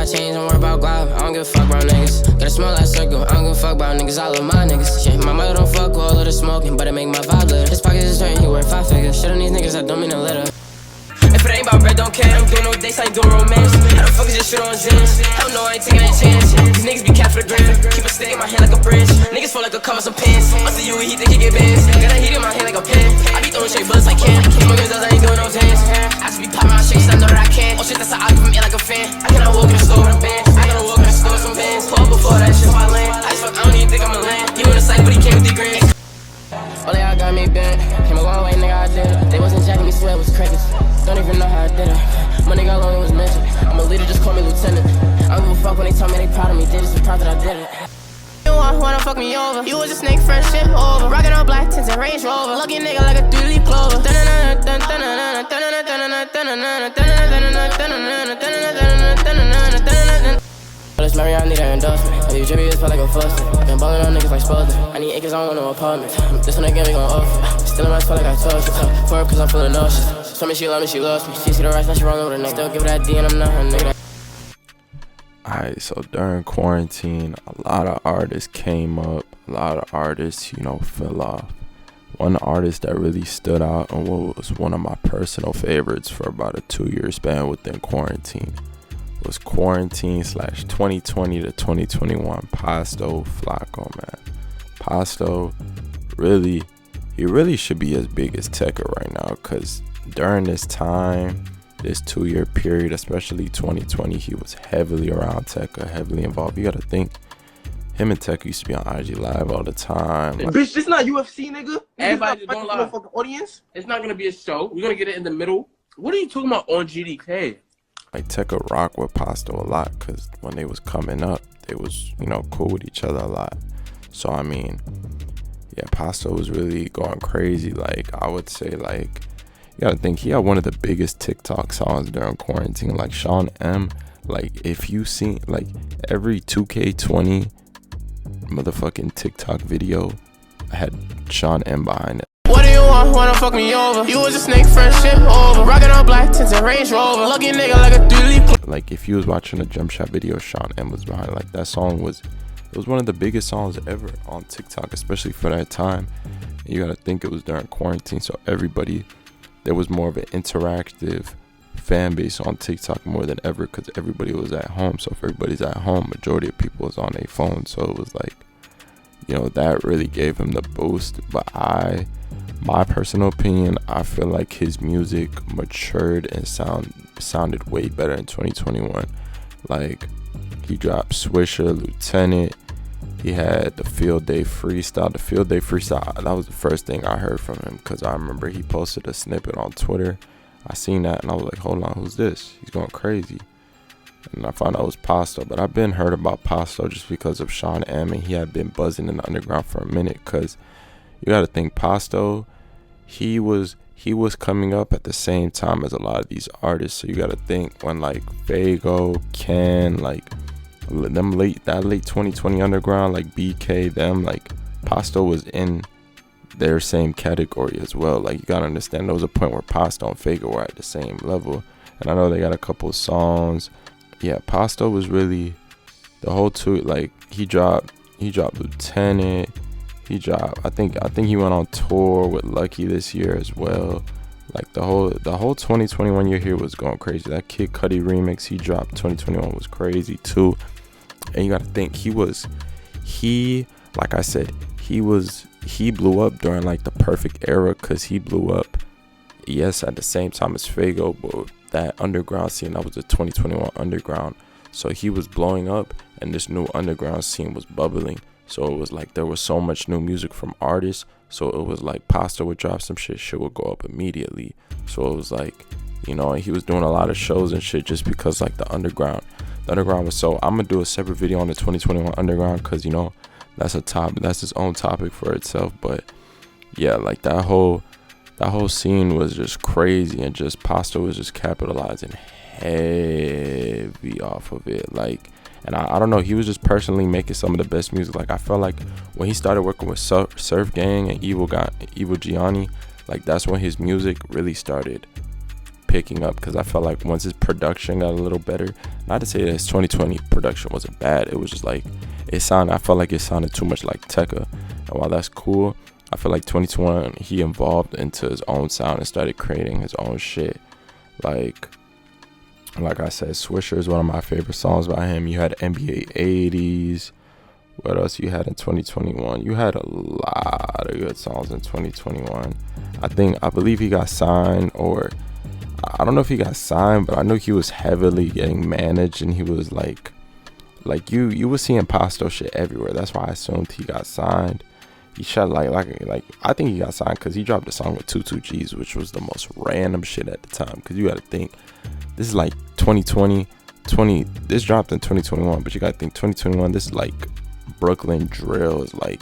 got change, don't worry about guap. I don't give a fuck about niggas. Got a small ass circle, I don't give a fuck about niggas. I love my niggas. Shit, my mother don't fuck with all of the smoking, but it make my vibe lit. His pockets is hurting, he worth 5 figures. Shit on these niggas, I don't mean a litter. If it ain't about bread, don't care. I'm doing no dates, I ain't doing romance. How the fuck is this shit on Zins? Hell no, I ain't taking a chance. These niggas be capped for the gram. Keep a stick in my hand like a bridge. Niggas feel like a cover some pants. I see you, he think he get bands. Got a heat in my hand like a pen. I be throwing straight bullets like can. Smoking guns, I ain't doing no dance. I just be popping my shit, cause I know that I can. Oh shit, that's how I give him in like a fan. I cannot walk in the store with a band. I gotta walk in the store with some bands. Pull up before that shit my land. I just fuck, I don't even think I'm a land. He on the site, but he came with the grants. All y'all got me bent. Came a long way, nigga, I did it. They wasn't jacking me, swear it was crickets. Don't even know how I did it. Money got long, it was mentioned. I'm a leader, just call me lieutenant. I don't give a fuck when they tell me they proud of me. They just be proud that I did it. You wanna fuck me over. You was a snake, fresh shit over. Rockin' all black tints and Range Rover. Lucky nigga like a 3-leaf clover. This Mary, I need an endorsement. I do tributes, feel like I'm fussing. Been ballin' on niggas like Spalding. I need acres, I don't want no apartment. This one again, we gon' offer. Still in my spot like I told you. For her, cause I'm feeling nauseous. Told me she love me, she lost me. She see the rest, now she wrong over the neck. Still give her that D and I'm not her nigga. Alright, so during quarantine, a lot of artists came up. A lot of artists, you know, fell off. One artist that really stood out and what was one of my personal favorites for about a 2-year span within quarantine was quarantine/2020 to 2021 Pasto Flocco, man. Pasto really should be as big as Tekka right now, because during this time, this 2-year period, especially 2020, he was heavily around Tekka, heavily involved. You gotta think, him and Tekka used to be on IG Live all the time. Like, bitch, this not UFC, nigga. Everybody don't lie. Fucking audience. It's not gonna be a show. We're gonna get it in the middle. What are you talking about on GDK? Like, Tekka rocked with Pasto a lot, because when they was coming up, they was, you know, cool with each other a lot. So I mean, yeah, Pasto was really going crazy. Like, I would say, like, you gotta think, he had one of the biggest TikTok songs during quarantine. Like, Sean M, like, if you seen, like, every 2K20 motherfucking TikTok video had Sean M behind it. What do you want? Wanna fuck me over? You was a snake, fresh shit over. Rockin' all black tints and Range Rover. Lucky nigga like a 3-leaf. Like, if you was watching a jump shot video, Sean M was behind it. Like, that song was, it was one of the biggest songs ever on TikTok, especially for that time. And you gotta think, it was during quarantine, so everybody, there was more of an interactive fan base on TikTok more than ever, because everybody was at home. So if everybody's at home, majority of people was on their phone. So it was like, you know, that really gave him the boost. But my personal opinion, I feel like his music matured and sounded way better in 2021. Like, he dropped Swisher, Lieutenant. He had the Field Day Freestyle. The Field Day Freestyle, that was the first thing I heard from him, because I remember he posted a snippet on Twitter. I seen that and I was like, hold on, who's this? He's going crazy. And I found out it was Pasto. But I've been heard about Pasto just because of Sean M, and he had been buzzing in the underground for a minute. Because you got to think, Pasto, he was coming up at the same time as a lot of these artists. So you got to think, when like Fago, Ken, like them that late 2020 underground, like BK, them, like Pasto was in their same category as well. Like, you gotta understand, there was a point where Pasto and Fago were at the same level. And I know they got a couple of songs. Yeah, Pasto was really the whole like, he dropped Lieutenant. He dropped, I think he went on tour with Lucky this year as well. Like, the whole 2021 year here was going crazy. That Kid Cudi remix he dropped 2021 was crazy too. And you gotta think, like I said, he blew up during like the perfect era, because he blew up, yes, at the same time as Fago, but that underground scene, that was the 2021 underground. So he was blowing up and this new underground scene was bubbling. So it was like there was so much new music from artists. So it was like Pasto would drop some shit would go up immediately. So it was like, you know, he was doing a lot of shows and shit just because like the underground was so. I'm gonna do a separate video on the 2021 underground, because, you know, that's its own topic for itself. But yeah, like that whole scene was just crazy, and just Pasto was just capitalizing heavy off of it. Like, and I don't know, he was just personally making some of the best music. Like, I felt like when he started working with Surf Gang and Evil Gianni, like, that's when his music really started picking up, because I felt like once his production got a little better, not to say that his 2020 production wasn't bad, it was just like I felt like it sounded too much like Tekka. And while that's cool, I feel like 2021 he evolved into his own sound and started creating his own shit. Like I said, Swisher is one of my favorite songs by him. You had NBA 80s. What else you had in 2021? You had a lot of good songs in 2021. I believe he got signed, or I don't know if he got signed, but I know he was heavily getting managed, and he was like you was seeing Pasto shit everywhere. That's why I assumed he got signed. He shot like I think he got signed because he dropped a song with 22Gs, which was the most random shit at the time. Because you got to think, this is like 2020, this dropped in 2021, but you got to think 2021. This is like Brooklyn drill is like,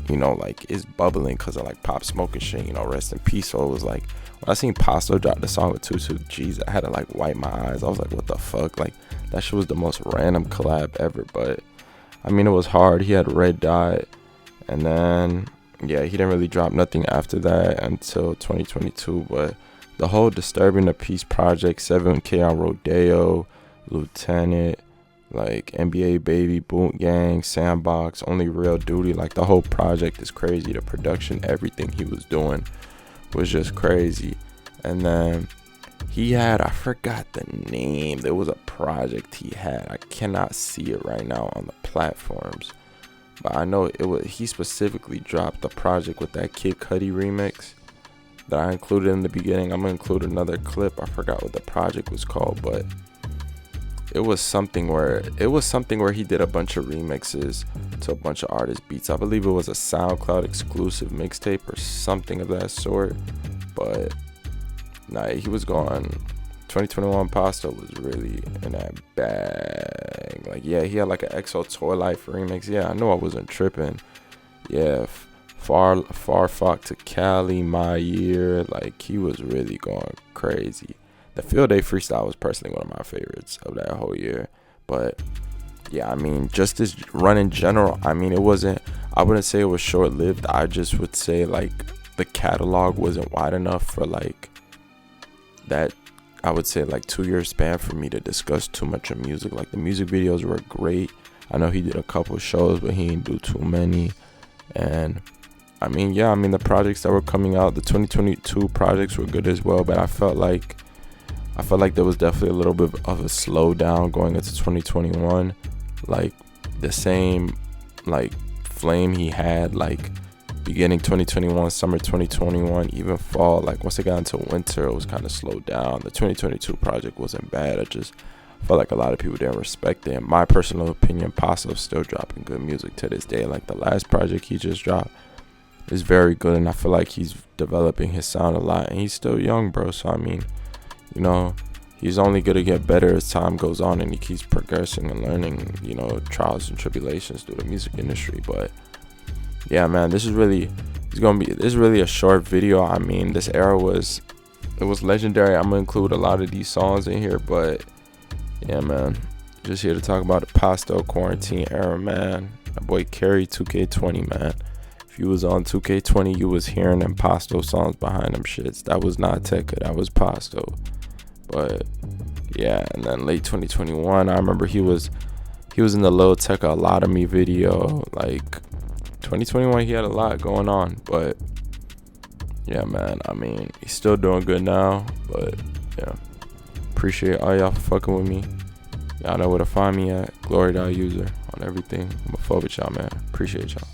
you know, like it's bubbling because of like Pop Smoke and shit, you know, rest in peace. So it was like when I seen Pasto drop the song with 22Gs, I had to like wipe my eyes. I was like, what the fuck? Like that shit was the most random collab ever. But I mean, it was hard. He had Red Dot, and then yeah, he didn't really drop nothing after that until 2022. But the whole Disturbing the Peace project, 7K on Rodeo, Lieutenant, like NBA Baby, Boot Gang, Sandbox, Only Real Duty, like the whole project is crazy. The production, everything he was doing was just crazy. And then he had, I forgot the name, there was a project he had, I cannot see it right now on the platforms, but I know he specifically dropped the project with that Kid Cudi remix that I included in the beginning. I'm gonna include another clip. I forgot what the project was called, but it was something where he did a bunch of remixes to a bunch of artists' beats. I believe it was a SoundCloud exclusive mixtape or something of that sort. But nah, he was going. 2021 Pasto was really in that bag. Like yeah, he had like an EXO Toy Life remix. Yeah, I know I wasn't tripping. Yeah, Far Flock to Cali, My Year. Like he was really going crazy. The Field Day freestyle was personally one of my favorites of that whole year. But yeah, I mean, just this run in general, I mean, I wouldn't say it was short-lived. I just would say like the catalog wasn't wide enough for like that, I would say like 2-year span for me to discuss too much of music. Like the music videos were great. I know he did a couple shows, but he didn't do too many. And I mean, yeah, I mean the projects that were coming out, the 2022 projects were good as well, but I felt like there was definitely a little bit of a slowdown going into 2021. Like the same like flame he had like beginning 2021, summer 2021, even fall. Like once it got into winter, it was kind of slowed down. The 2022 project wasn't bad. I just felt like a lot of people didn't respect it. In my personal opinion, Pasto's still dropping good music to this day. Like the last project he just dropped is very good, and I feel like he's developing his sound a lot, and he's still young, bro. So I mean, you know, he's only going to get better as time goes on and he keeps progressing and learning, you know, trials and tribulations through the music industry. But yeah, man, this is really a short video. I mean, this era was legendary. I'm going to include a lot of these songs in here, but yeah, man, just here to talk about the Pasto quarantine era, man. My boy Carry 2K20, man. If you was on 2K20, you was hearing them Pasto songs behind them shits. That was not Tekka, that was Pasto. But yeah, and then late 2021, I remember he was in the Lil Tekka A Lot of Me video. Like 2021, he had a lot going on. But yeah, man, I mean, he's still doing good now. But yeah, appreciate all y'all for fucking with me. Y'all know where to find me at, gloryuserr on everything. I'm a fuck with y'all, man. Appreciate y'all.